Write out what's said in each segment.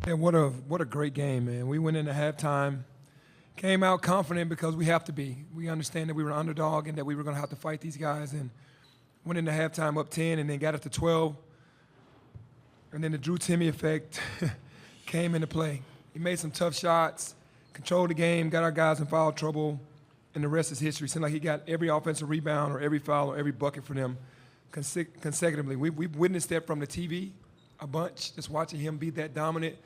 And what a great game, man. We went into halftime, came out confident because we have to be. We understand that we were an underdog and that we were going to have to fight these guys, and went into halftime up 10 and then got up to 12. And then the Drew Timme effect came into play. He made some tough shots, controlled the game, got our guys in foul trouble, and the rest is history. It seemed like he got every offensive rebound or every foul or every bucket for them consecutively. We've witnessed that from the TV a bunch, just watching him be that dominant.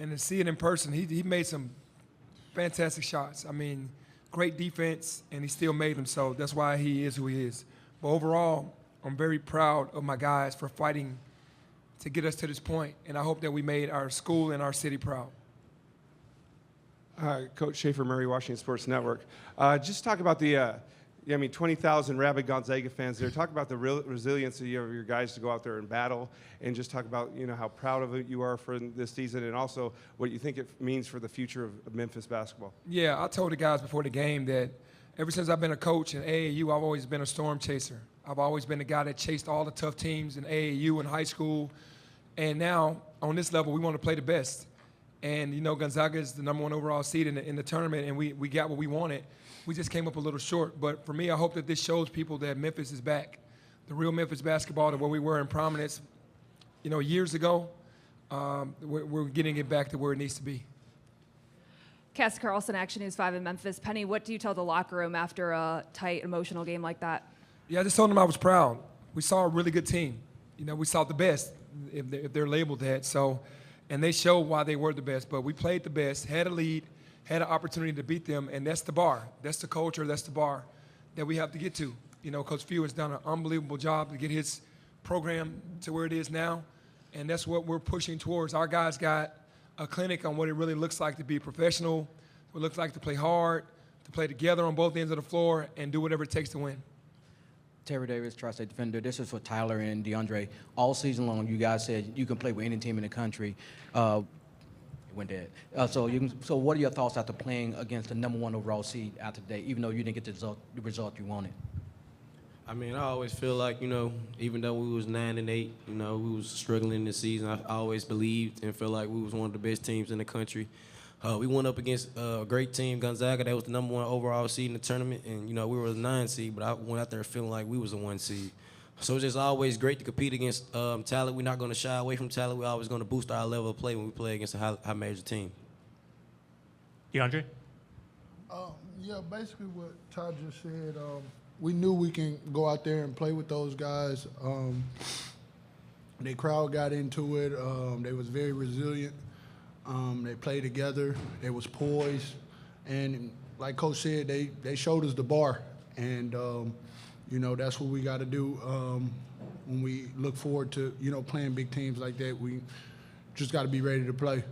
And to see it in person, he made some fantastic shots. I mean, great defense, and he still made them, so that's why he is who he is. But overall, I'm very proud of my guys for fighting to get us to this point, and I hope that we made our school and our city proud. Coach Schaefer Murray, Washington Sports Network. Just talk about the 20,000 rabid Gonzaga fans there. Talk about the resiliency of your guys to go out there and battle, and just talk about how proud of it you are for this season, and also what you think it means for the future of Memphis basketball. Yeah, I told the guys before the game that ever since I've been a coach in AAU, I've always been a storm chaser. I've always been the guy that chased all the tough teams in AAU and high school, and now on this level, we want to play the best. And Gonzaga is the #1 overall seed in the tournament, and we got what we wanted. We just came up a little short. But for me, I hope that this shows people that Memphis is back. The real Memphis basketball, to where we were in prominence, years ago. We're getting it back to where it needs to be. Cass Carlson, Action News 5 in Memphis. Penny, what do you tell the locker room after a tight, emotional game like that? Yeah, I just told them I was proud. We saw a really good team. We saw the best, if they're labeled that. So, and they showed why they were the best. But we played the best, had a lead, had an opportunity to beat them, and that's the bar. That's the culture. That's the bar that we have to get to. Coach Few has done an unbelievable job to get his program to where it is now, and that's what we're pushing towards. Our guys got a clinic on what it really looks like to be professional, what it looks like to play hard, to play together on both ends of the floor, and do whatever it takes to win. Terry Davis, Tri-State Defender. This is for Tyler and Deandre. All season long, you guys said you can play with any team in the country. It went dead. So what are your thoughts after playing against the #1 overall seed after today, even though you didn't get the result you wanted? I mean, I always feel like, even though we was 9-8, we was struggling this season, I always believed and felt like we was one of the best teams in the country. We went up against a great team, Gonzaga, that was the #1 overall seed in the tournament, and, we were the 9 seed, but I went out there feeling like we was the 1 seed. So it's just always great to compete against talent. We're not going to shy away from talent. We're always going to boost our level of play when we play against a high major team. Deandre? Yeah, basically what Todd just said. We knew we can go out there and play with those guys. The crowd got into it. They was very resilient. They played together. They was poised. And like Coach said, they showed us the bar. And, that's what we got to do when we look forward to, playing big teams like that. We just got to be ready to play.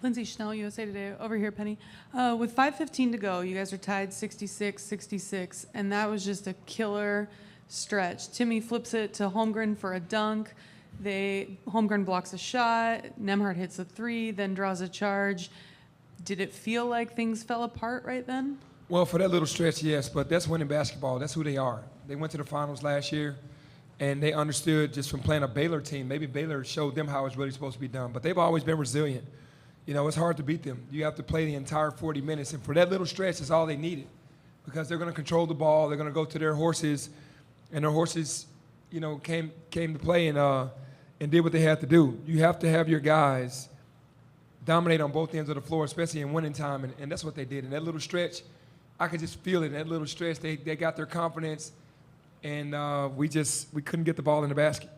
Lindsay Schnell, USA Today. Over here, Penny. With 5:15 to go, you guys are tied 66-66, and that was just a killer stretch. Timme flips it to Holmgren for a dunk. Holmgren blocks a shot. Nembhard hits a 3, then draws a charge. Did it feel like things fell apart right then? Well, for that little stretch, yes, but that's winning basketball. That's who they are. They went to the finals last year, and they understood just from playing a Baylor team. Maybe Baylor showed them how it's really supposed to be done, but they've always been resilient. It's hard to beat them. You have to play the entire 40 minutes, and for that little stretch, it's all they needed, because they're going to control the ball. They're going to go to their horses, and their horses, came to play and did what they had to do. You have to have your guys dominate on both ends of the floor, especially in winning time, and that's what they did. In that little stretch, I could just feel it. In that little stretch, they got their confidence, and we couldn't get the ball in the basket.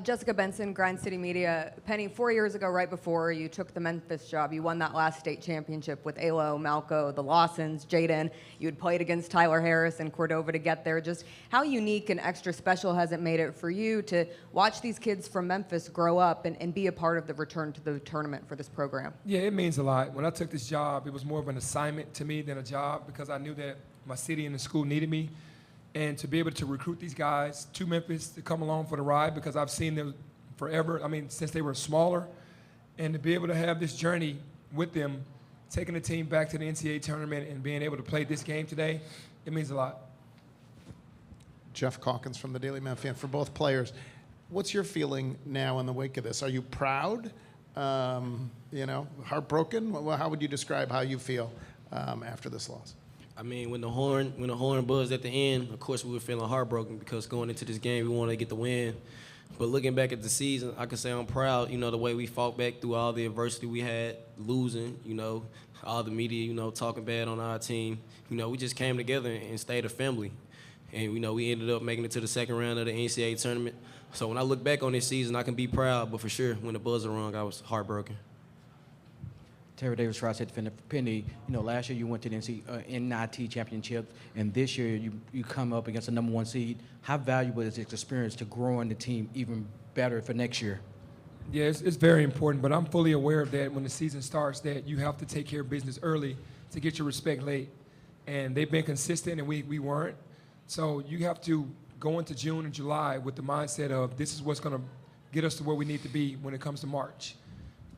Jessica Benson, Grind City Media. Penny, 4 years ago, right before you took the Memphis job, you won that last state championship with Alo, Malco, the Lawsons, Jaden. You had played against Tyler Harris and Cordova to get there. Just how unique and extra special has it made it for you to watch these kids from Memphis grow up and be a part of the return to the tournament for this program? Yeah, it means a lot. When I took this job, it was more of an assignment to me than a job, because I knew that my city and the school needed me. And to be able to recruit these guys to Memphis to come along for the ride, because I've seen them forever, since they were smaller, and to be able to have this journey with them, taking the team back to the NCAA tournament and being able to play this game today, it means a lot. Jeff Calkins from the Daily Memphian. For both players, What's your feeling now in the wake of this? Are you proud? Heartbroken? Well, how would you describe how you feel after this loss? I mean, when the horn buzzed at the end, of course we were feeling heartbroken because going into this game we wanted to get the win. But looking back at the season, I can say I'm proud, the way we fought back through all the adversity we had, losing, all the media, talking bad on our team. We just came together and stayed a family. And, we ended up making it to the second round of the NCAA tournament. So when I look back on this season, I can be proud, but for sure, when the buzzer rung, I was heartbroken. Terry Davis, Tri-State defender for Penny. Last year you went to the NIT championship, and this year you come up against the #1 seed. How valuable is this experience to growing the team even better for next year? Yeah, it's very important, but I'm fully aware of that when the season starts, that you have to take care of business early to get your respect late. And they've been consistent, and we weren't. So you have to go into June and July with the mindset of this is what's going to get us to where we need to be when it comes to March.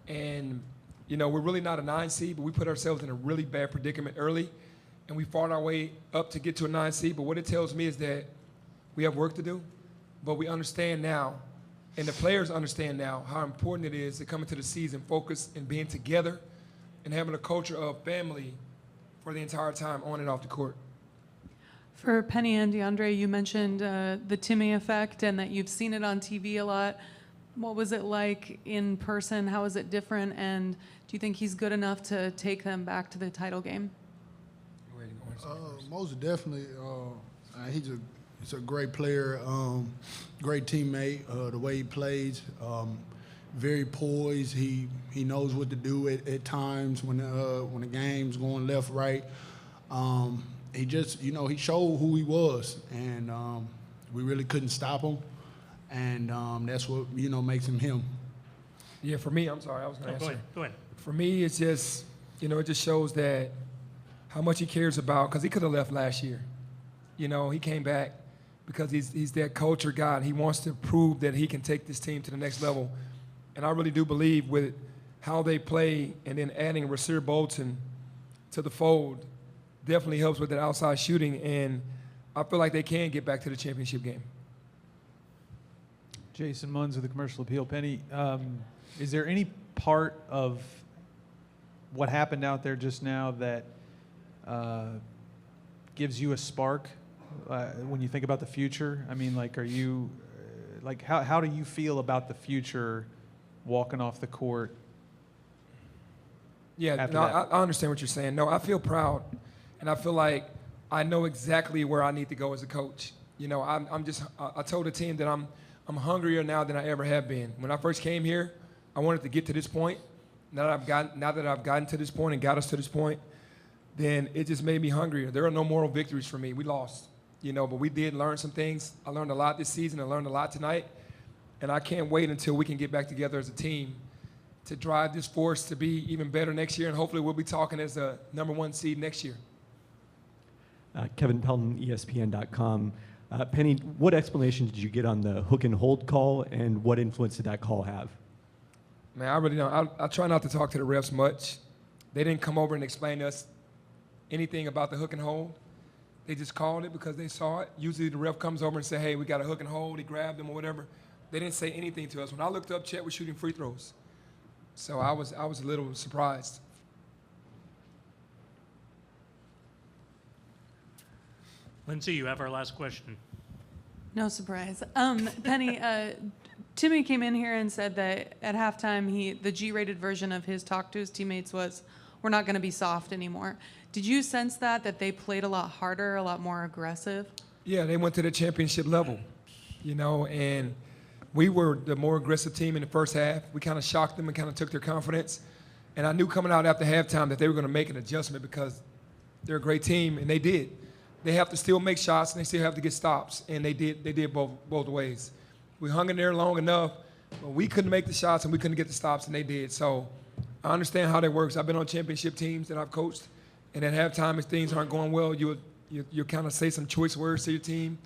And we're really not a 9 seed, but we put ourselves in a really bad predicament early, and we fought our way up to get to a 9 seed. But what it tells me is that we have work to do, but we understand now, and the players understand now, how important it is to come into the season focused and being together and having a culture of family for the entire time on and off the court. For Penny and Deandre, you mentioned the Timmy effect and that you've seen it on TV a lot. What was it like in person? How is it different? And do you think he's good enough to take them back to the title game? Most definitely. He's a great player, great teammate. The way he plays, very poised. He knows what to do at times when the game's going left, right. He just, he showed who he was, and we really couldn't stop him. And that's what, makes him him. Yeah, for me, I'm sorry, I was going to answer. Go ahead. For me, it's just, it just shows that how much he cares about, because he could have left last year. He came back because he's that culture guy. He wants to prove that he can take this team to the next level. And I really do believe with how they play and then adding Rasir Bolton to the fold definitely helps with that outside shooting. And I feel like they can get back to the championship game. Jason Munz with the Commercial Appeal. Penny, is there any part of what happened out there just now that gives you a spark when you think about the future? I mean, are you, how do you feel about the future walking off the court? Yeah, no, I understand what you're saying. No, I feel proud, and I feel like I know exactly where I need to go as a coach. I told the team that I'm hungrier now than I ever have been. When I first came here, I wanted to get to this point. Now that I've gotten to this point and got us to this point, then it just made me hungrier. There are no moral victories for me. We lost, but we did learn some things. I learned a lot this season. I learned a lot tonight, and I can't wait until we can get back together as a team to drive this force to be even better next year, and hopefully we'll be talking as a #1 seed next year. Kevin Pelton, ESPN.com. Penny, what explanation did you get on the hook and hold call, and what influence did that call have? Man, I really don't. I try not to talk to the refs much. They didn't come over and explain to us anything about the hook and hold. They just called it because they saw it. Usually the ref comes over and say, hey, we got a hook and hold. He grabbed them or whatever. They didn't say anything to us. When I looked up, Chet was shooting free throws. So I was a little surprised. Lindsay, you have our last question. No surprise. Penny, Timmy came in here and said that at halftime, the G-rated version of his talk to his teammates was, we're not going to be soft anymore. Did you sense that they played a lot harder, a lot more aggressive? Yeah, they went to the championship level, and we were the more aggressive team in the first half. We kind of shocked them and kind of took their confidence. And I knew coming out after halftime that they were going to make an adjustment because they're a great team, and they did. They have to still make shots, and they still have to get stops, and they did both ways. We hung in there long enough, but we couldn't make the shots, and we couldn't get the stops, and they did. So I understand how that works. I've been on championship teams that I've coached, and at halftime, if things aren't going well, you'll kind of say some choice words to your team,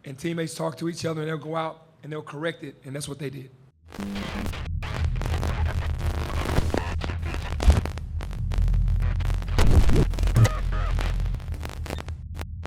and teammates talk to each other, and they'll go out, and they'll correct it, and that's what they did.